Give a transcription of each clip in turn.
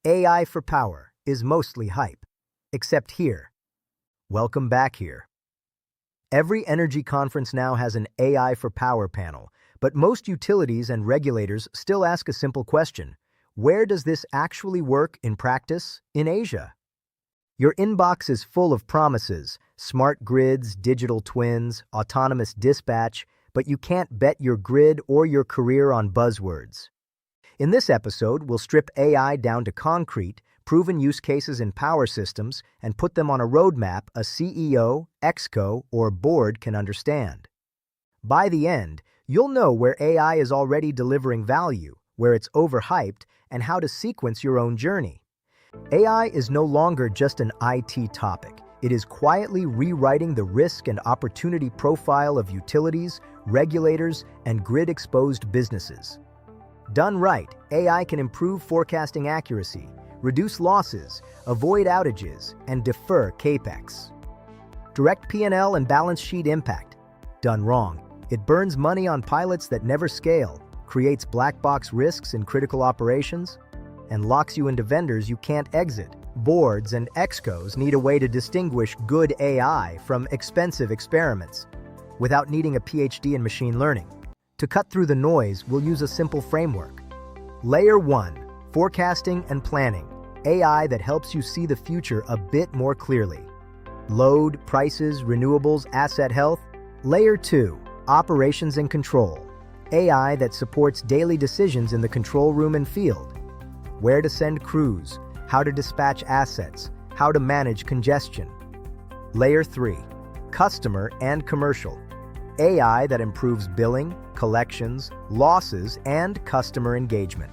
AI for power is mostly hype. Except here. Welcome back here. Every energy conference now has an AI for power panel, but most utilities and regulators still ask a simple question. Where does this actually work in practice in Asia? Your inbox is full of promises, smart grids, digital twins, autonomous dispatch, but you can't bet your grid or your career on buzzwords. In this episode, we'll strip AI down to concrete, proven use cases in power systems, and put them on a roadmap a CEO, EXCO, or board can understand. By the end, you'll know where AI is already delivering value, where it's overhyped, and how to sequence your own journey. AI is no longer just an IT topic. It is quietly rewriting the risk and opportunity profile of utilities, regulators, and grid-exposed businesses. Done right, AI can improve forecasting accuracy, reduce losses, avoid outages, and defer CapEx. Direct P&L and balance sheet impact. Done wrong, it burns money on pilots that never scale, creates black box risks in critical operations, and locks you into vendors you can't exit. Boards and EXCOs need a way to distinguish good AI from expensive experiments without needing a PhD in machine learning. To cut through the noise, we'll use a simple framework. Layer 1. Forecasting and planning. AI that helps you see the future a bit more clearly. Load, prices, renewables, asset health. Layer 2. Operations and control. AI that supports daily decisions in the control room and field. Where to send crews, how to dispatch assets, how to manage congestion. Layer 3. Customer and commercial. AI that improves billing, collections, losses, and customer engagement.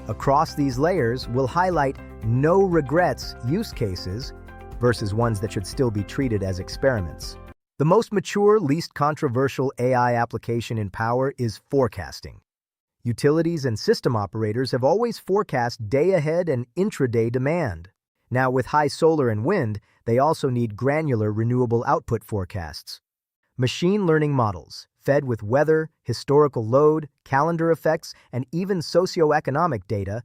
Across these layers, we'll highlight no regrets use cases versus ones that should still be treated as experiments. The most mature, least controversial AI application in power is forecasting. Utilities and system operators have always forecast day-ahead and intraday demand. Now, with high solar and wind, they also need granular renewable output forecasts. Machine learning models, fed with weather, historical load, calendar effects, and even socioeconomic data,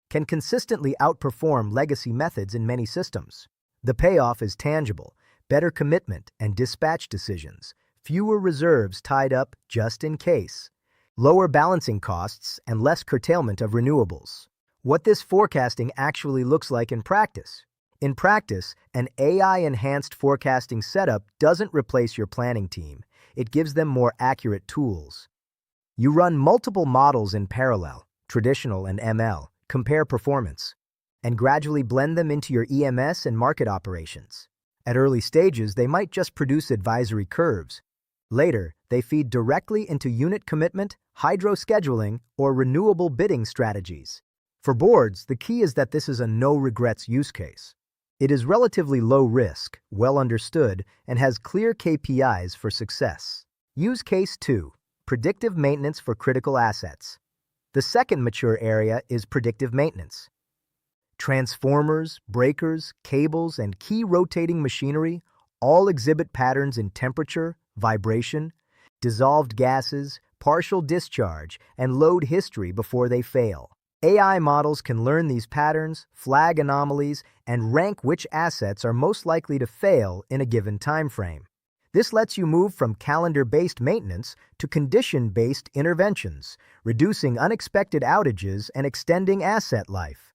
can consistently outperform legacy methods in many systems. The payoff is tangible: better commitment and dispatch decisions, fewer reserves tied up just in case, lower balancing costs, and less curtailment of renewables. What this forecasting actually looks like in practice. In practice, an AI-enhanced forecasting setup doesn't replace your planning team. It gives them more accurate tools. You run multiple models in parallel, traditional and ML, compare performance, and gradually blend them into your EMS and market operations. At early stages, they might just produce advisory curves. Later, they feed directly into unit commitment, hydro scheduling, or renewable bidding strategies. For boards, the key is that this is a no-regrets use case. It is relatively low risk, well understood, and has clear KPIs for success. Use case 2. Predictive maintenance for critical assets. The second mature area is predictive maintenance. Transformers, breakers, cables, and key rotating machinery all exhibit patterns in temperature, vibration, dissolved gases, partial discharge, and load history before they fail. AI models can learn these patterns, flag anomalies, and rank which assets are most likely to fail in a given time frame. This lets you move from calendar-based maintenance to condition-based interventions, reducing unexpected outages and extending asset life.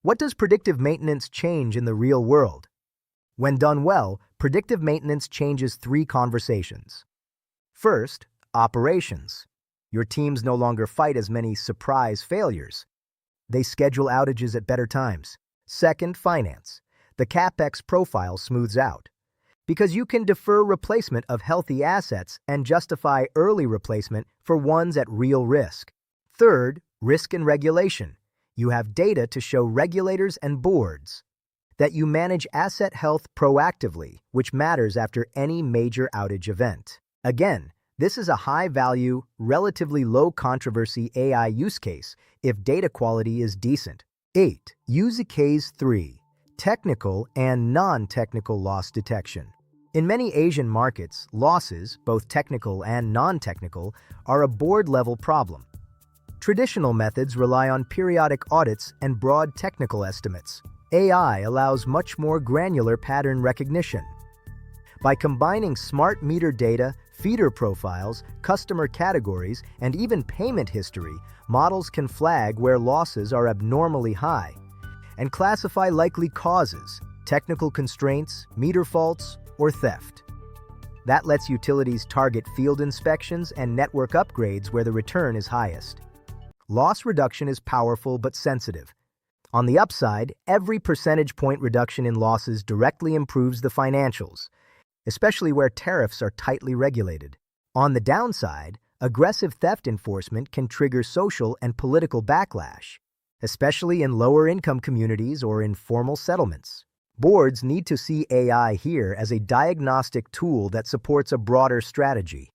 What does predictive maintenance change in the real world? When done well, predictive maintenance changes 3 conversations. First, operations. Your teams no longer fight as many surprise failures. They schedule outages at better times. Second, finance. The CapEx profile smooths out, because you can defer replacement of healthy assets and justify early replacement for ones at real risk. Third, risk and regulation. You have data to show regulators and boards that you manage asset health proactively, which matters after any major outage event. Again, this is a high-value, relatively low-controversy AI use case if data quality is decent. 8. Use case 3. Technical and non-technical loss detection. In many Asian markets, losses, both technical and non-technical, are a board-level problem. Traditional methods rely on periodic audits and broad technical estimates. AI allows much more granular pattern recognition. By combining smart meter data, feeder profiles, customer categories, and even payment history, models can flag where losses are abnormally high and classify likely causes, technical constraints, meter faults, or theft. That lets utilities target field inspections and network upgrades where the return is highest. Loss reduction is powerful but sensitive. On the upside, every percentage point reduction in losses directly improves the financials, especially where tariffs are tightly regulated. On the downside, aggressive theft enforcement can trigger social and political backlash, especially in lower-income communities or informal settlements. Boards need to see AI here as a diagnostic tool that supports a broader strategy.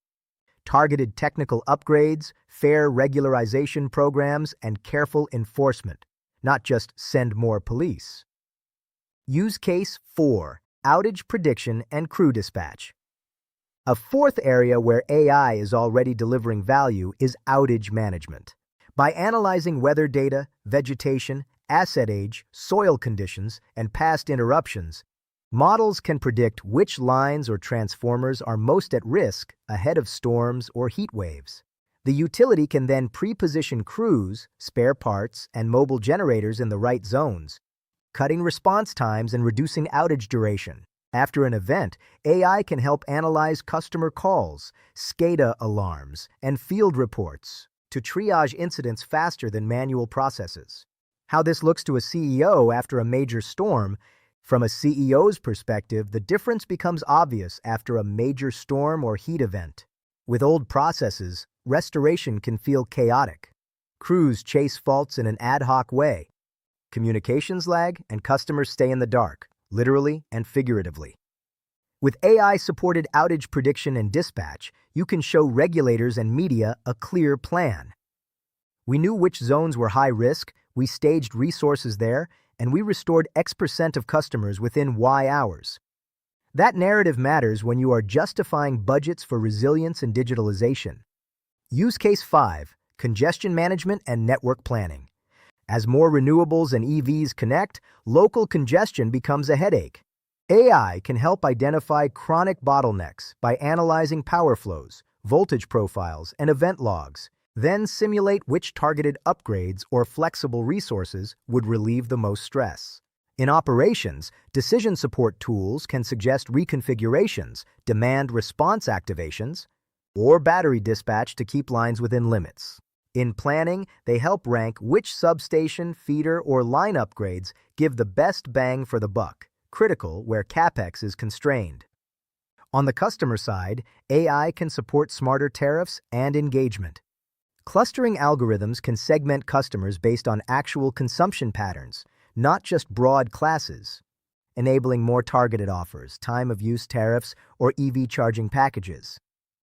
Targeted technical upgrades, fair regularization programs, and careful enforcement, not just send more police. Use case 4. Outage prediction and crew dispatch. A fourth area where AI is already delivering value is outage management. By analyzing weather data, vegetation, asset age, soil conditions, and past interruptions, models can predict which lines or transformers are most at risk ahead of storms or heat waves. The utility can then pre-position crews, spare parts, and mobile generators in the right zones, cutting response times and reducing outage duration. After an event, AI can help analyze customer calls, SCADA alarms, and field reports to triage incidents faster than manual processes. How this looks to a CEO after a major storm. From a CEO's perspective, the difference becomes obvious after a major storm or heat event. With old processes, restoration can feel chaotic. Crews chase faults in an ad hoc way. Communications lag, and customers stay in the dark, literally and figuratively. With AI-supported outage prediction and dispatch, you can show regulators and media a clear plan. We knew which zones were high risk, we staged resources there, and we restored X% of customers within Y hours. That narrative matters when you are justifying budgets for resilience and digitalization. Use case 5, congestion management and network planning. As more renewables and EVs connect, local congestion becomes a headache. AI can help identify chronic bottlenecks by analyzing power flows, voltage profiles, and event logs, then simulate which targeted upgrades or flexible resources would relieve the most stress. In operations, decision support tools can suggest reconfigurations, demand response activations, or battery dispatch to keep lines within limits. In planning, they help rank which substation, feeder, or line upgrades give the best bang for the buck, critical where CapEx is constrained. On the customer side, AI can support smarter tariffs and engagement. Clustering algorithms can segment customers based on actual consumption patterns, not just broad classes, enabling more targeted offers, time-of-use tariffs, or EV charging packages.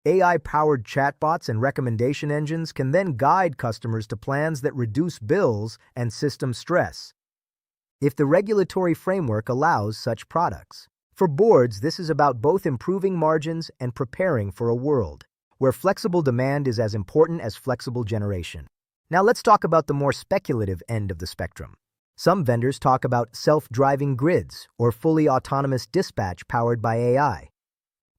AI-powered chatbots and recommendation engines can then guide customers to plans that reduce bills and system stress, if the regulatory framework allows such products. For boards, this is about both improving margins and preparing for a world where flexible demand is as important as flexible generation. Now let's talk about the more speculative end of the spectrum. Some vendors talk about self-driving grids or fully autonomous dispatch powered by AI.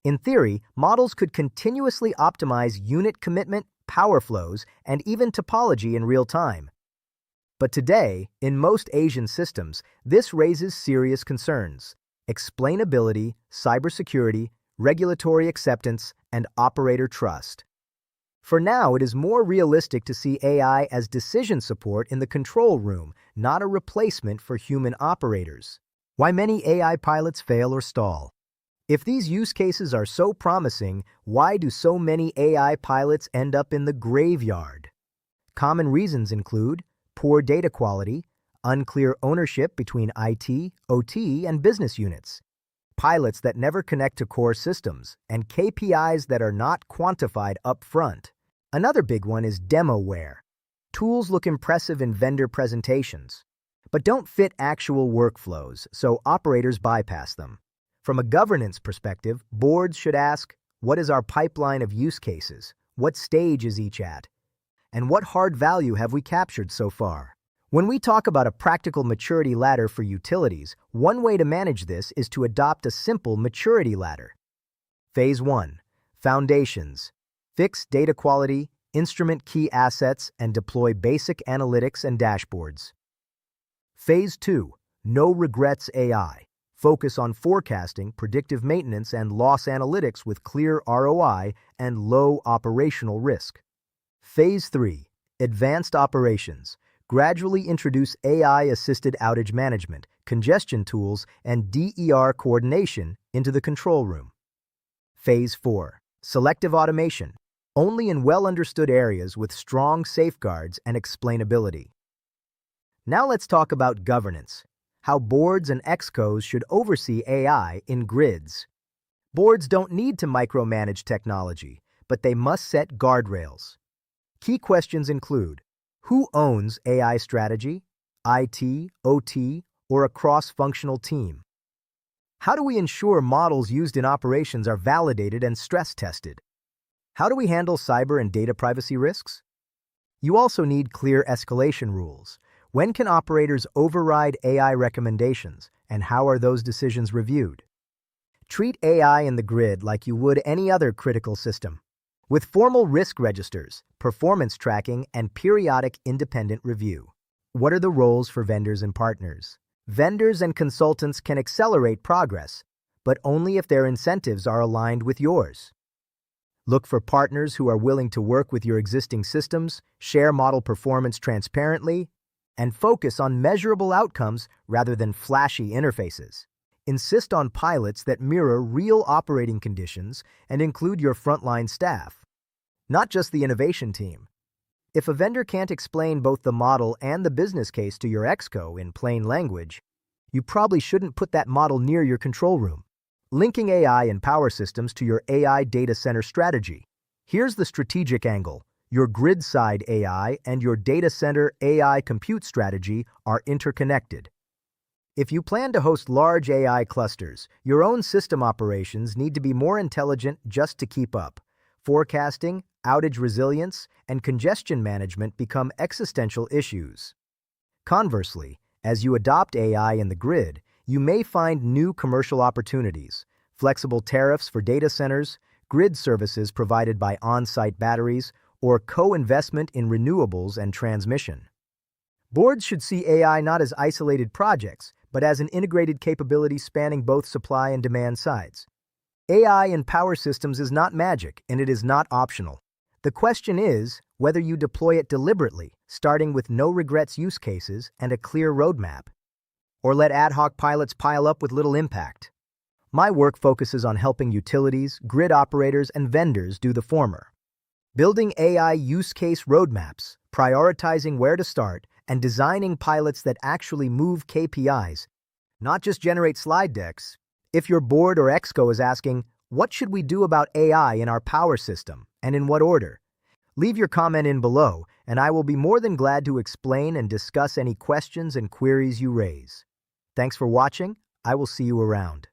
In theory, models could continuously optimize unit commitment, power flows, and even topology in real time. But today, in most Asian systems, this raises serious concerns: explainability, cybersecurity, regulatory acceptance, and operator trust. For now, it is more realistic to see AI as decision support in the control room, not a replacement for human operators. Why many AI pilots fail or stall. If these use cases are so promising, why do so many AI pilots end up in the graveyard? Common reasons include poor data quality, unclear ownership between IT, OT, and business units, pilots that never connect to core systems, and KPIs that are not quantified up front. Another big one is demoware. Tools look impressive in vendor presentations, but don't fit actual workflows, so operators bypass them. From a governance perspective, boards should ask, what is our pipeline of use cases? What stage is each at? And what hard value have we captured so far? When we talk about a practical maturity ladder for utilities, one way to manage this is to adopt a simple maturity ladder. Phase 1. Foundations. Fix data quality, instrument key assets, and deploy basic analytics and dashboards. Phase 2. No regrets AI. Focus on forecasting, predictive maintenance, and loss analytics with clear ROI and low operational risk. Phase 3. Advanced operations. Gradually introduce AI-assisted outage management, congestion tools, and DER coordination into the control room. Phase 4. Selective automation. Only in well-understood areas with strong safeguards and explainability. Now let's talk about governance. How boards and EXCOs should oversee AI in grids. Boards don't need to micromanage technology, but they must set guardrails. Key questions include: who owns AI strategy, IT, OT, or a cross-functional team? How do we ensure models used in operations are validated and stress-tested? How do we handle cyber and data privacy risks? You also need clear escalation rules. When can operators override AI recommendations, and how are those decisions reviewed? Treat AI in the grid like you would any other critical system, with formal risk registers, performance tracking, and periodic independent review. What are the roles for vendors and partners? Vendors and consultants can accelerate progress, but only if their incentives are aligned with yours. Look for partners who are willing to work with your existing systems, share model performance transparently, and focus on measurable outcomes rather than flashy interfaces. Insist on pilots that mirror real operating conditions and include your frontline staff, not just the innovation team. If a vendor can't explain both the model and the business case to your EXCO in plain language, you probably shouldn't put that model near your control room. Linking AI and power systems to your AI data center strategy. Here's the strategic angle. Your grid-side AI and your data center AI compute strategy are interconnected. If you plan to host large AI clusters, your own system operations need to be more intelligent just to keep up. Forecasting, outage resilience, and congestion management become existential issues. Conversely, as you adopt AI in the grid, you may find new commercial opportunities, flexible tariffs for data centers, grid services provided by on-site batteries, or co-investment in renewables and transmission. Boards should see AI not as isolated projects, but as an integrated capability spanning both supply and demand sides. AI in power systems is not magic, and it is not optional. The question is whether you deploy it deliberately, starting with no-regrets use cases and a clear roadmap, or let ad hoc pilots pile up with little impact. My work focuses on helping utilities, grid operators, and vendors do the former. Building AI use case roadmaps, prioritizing where to start, and designing pilots that actually move KPIs, not just generate slide decks. If your board or EXCO is asking, what should we do about AI in our power system, and in what order? Leave your comment in below, and I will be more than glad to explain and discuss any questions and queries you raise. Thanks for watching. I will see you around.